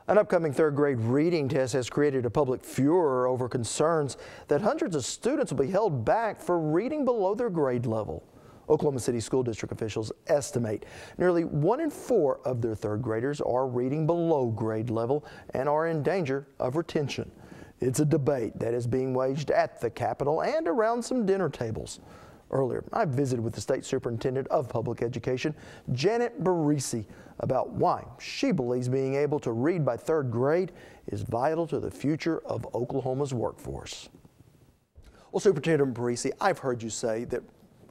An upcoming third grade reading test has created a public furor over concerns that hundreds of students will be held back for reading below their grade level. Oklahoma City School District officials estimate nearly 1 in 4 of their third graders are reading below grade level and are in danger of retention. It's a debate that is being waged at the Capitol and around some dinner tables. Earlier, I visited with the State Superintendent of Public Education, Janet Barresi, about why she believes being able to read by third grade is vital to the future of Oklahoma's workforce. Well, Superintendent Barresi, I've heard you say that,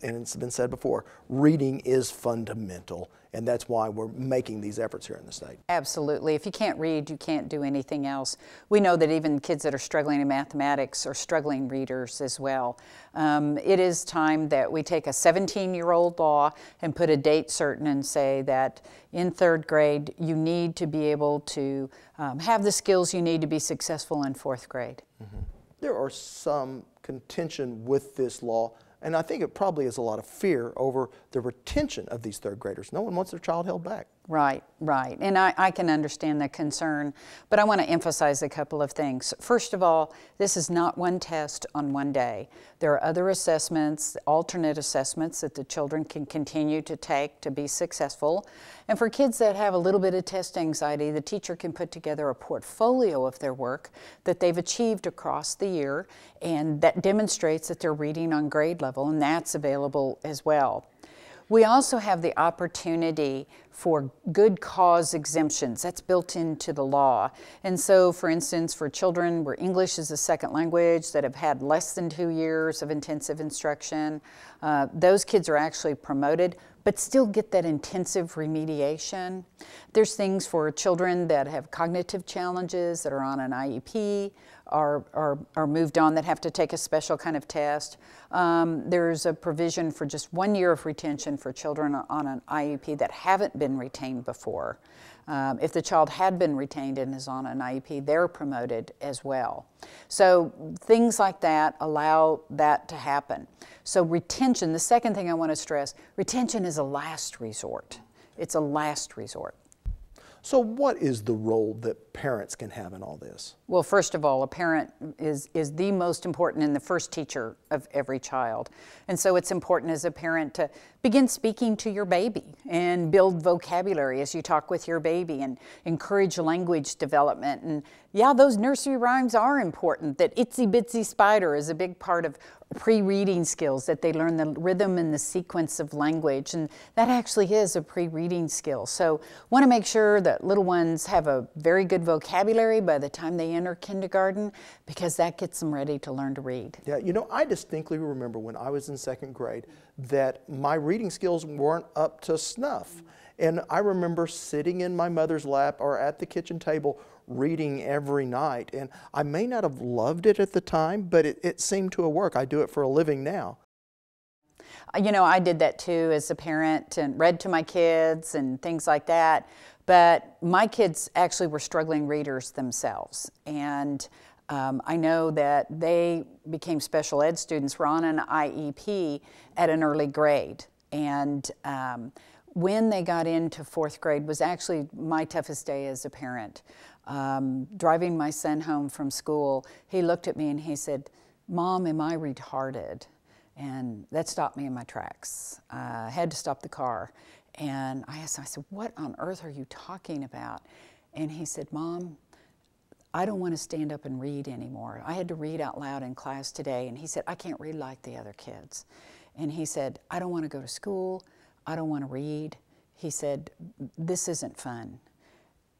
and it's been said before, reading is fundamental, and that's why we're making these efforts here in the state. Absolutely. If you can't read, you can't do anything else. We know that even kids that are struggling in mathematics are struggling readers as well. It is time that we take a 17-year-old law and put a date certain and say that in third grade, you need to be able to have the skills you need to be successful in fourth grade. Mm-hmm. There are some contention with this law, and I think it probably is a lot of fear over the retention of these third graders. No one wants their child held back. Right, right. And I can understand the concern, but I want to emphasize a couple of things. First of all, this is not one test on one day. There are other assessments, alternate assessments that the children can continue to take to be successful. And for kids that have a little bit of test anxiety, the teacher can put together a portfolio of their work that they've achieved across the year, and that demonstrates that they're reading on grade level, and that's available as well. We also have the opportunity for good cause exemptions. That's built into the law. And so, for instance, for children where English is a second language that have had less than 2 years of intensive instruction, those kids are actually promoted, but still get that intensive remediation. There's things for children that have cognitive challenges that are on an IEP, are moved on, that have to take a special kind of test. There's a provision for just 1 year of retention for children on an IEP that haven't been retained before. If the child had been retained and is on an IEP, they're promoted as well. So things like that allow that to happen. So retention, the second thing I want to stress, retention is a last resort. It's a last resort. So what is the role that parents can have in all this? Well, first of all, a parent is the most important and the first teacher of every child. And so it's important as a parent to begin speaking to your baby and build vocabulary as you talk with your baby and encourage language development. And yeah, those nursery rhymes are important. That itsy bitsy spider is a big part of pre-reading skills, that they learn the rhythm and the sequence of language, and that actually is a pre-reading skill. So want to make sure that little ones have a very good vocabulary by the time they enter kindergarten, because that gets them ready to learn to read. Yeah, you know, I distinctly remember when I was in second grade that my reading skills weren't up to snuff. And I remember sitting in my mother's lap or at the kitchen table reading every night. And I may not have loved it at the time, but it seemed to work. I do it for a living now. You know, I did that too as a parent and read to my kids and things like that. But my kids actually were struggling readers themselves. And I know that they became special ed students, were on an IEP at an early grade. And when they got into fourth grade was actually my toughest day as a parent. Driving my son home from school, he looked at me and he said, "Mom, am I retarded?" And that stopped me in my tracks. I had to stop the car. And I asked him, I said, "What on earth are you talking about?" And he said, "Mom, I don't want to stand up and read anymore. I had to read out loud in class today." And he said, "I can't read like the other kids." And he said, "I don't want to go to school. I don't want to read." He said, "This isn't fun."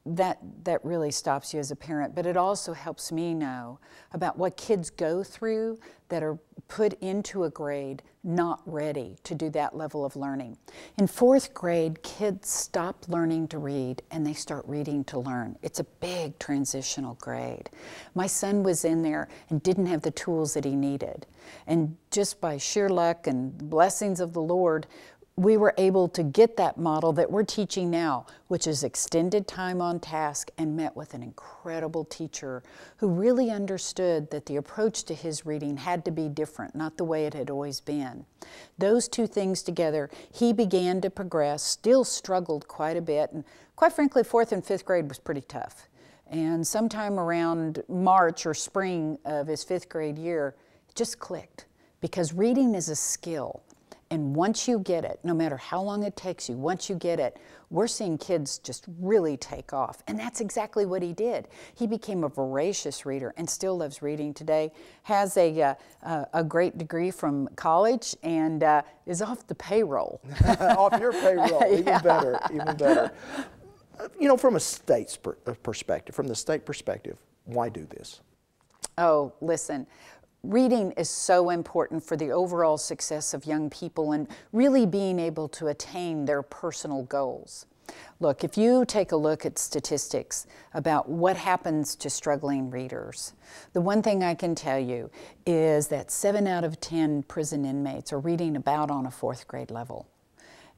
That really stops you as a parent, but it also helps me know about what kids go through that are put into a grade not ready to do that level of learning. In fourth grade, kids stop learning to read and they start reading to learn. It's a big transitional grade. My son was in there and didn't have the tools that he needed. And just by sheer luck and blessings of the Lord, we were able to get that model that we're teaching now, which is extended time on task, and met with an incredible teacher who really understood that the approach to his reading had to be different, not the way it had always been. Those two things together, he began to progress, still struggled quite a bit, and quite frankly, fourth and fifth grade was pretty tough. And sometime around March or spring of his 5th grade year, it just clicked, because reading is a skill. And once you get it, no matter how long it takes you, once you get it, we're seeing kids just really take off. And that's exactly what he did. He became a voracious reader and still loves reading today, has a great degree from college, and is off the payroll. Off your payroll, even Yeah. better, even better. You know, from a state's perspective, from the state perspective, why do this? Oh, listen. Reading is so important for the overall success of young people and really being able to attain their personal goals. Look, if you take a look at statistics about what happens to struggling readers, the one thing I can tell you is that 7 out of 10 prison inmates are reading about on a 4th grade level.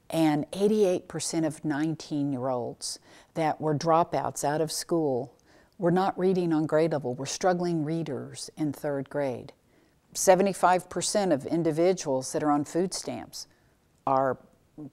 And 88% of 19-year-olds that were dropouts out of school were not reading on grade level, were struggling readers in 3rd grade. 75% of individuals that are on food stamps are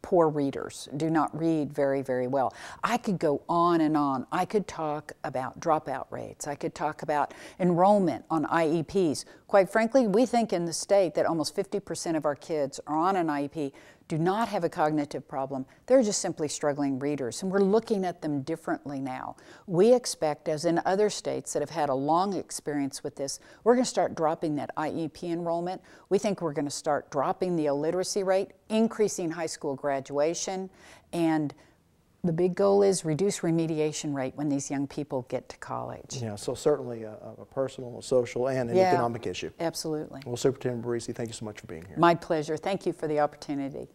poor readers, do not read very, very well. I could go on and on. I could talk about dropout rates. I could talk about enrollment on IEPs. Quite frankly, we think in the state that almost 50% of our kids are on an IEP, do not have a cognitive problem. They're just simply struggling readers, and we're looking at them differently now. We expect, as in other states that have had a long experience with this, we're going to start dropping that IEP enrollment. We think we're going to start dropping the illiteracy rate, increasing high school graduation, and the big goal is reduce remediation rate when these young people get to college. Yeah, so certainly a personal, a social, and an economic issue. Absolutely. Well, Superintendent Barresi, thank you so much for being here. My pleasure. Thank you for the opportunity.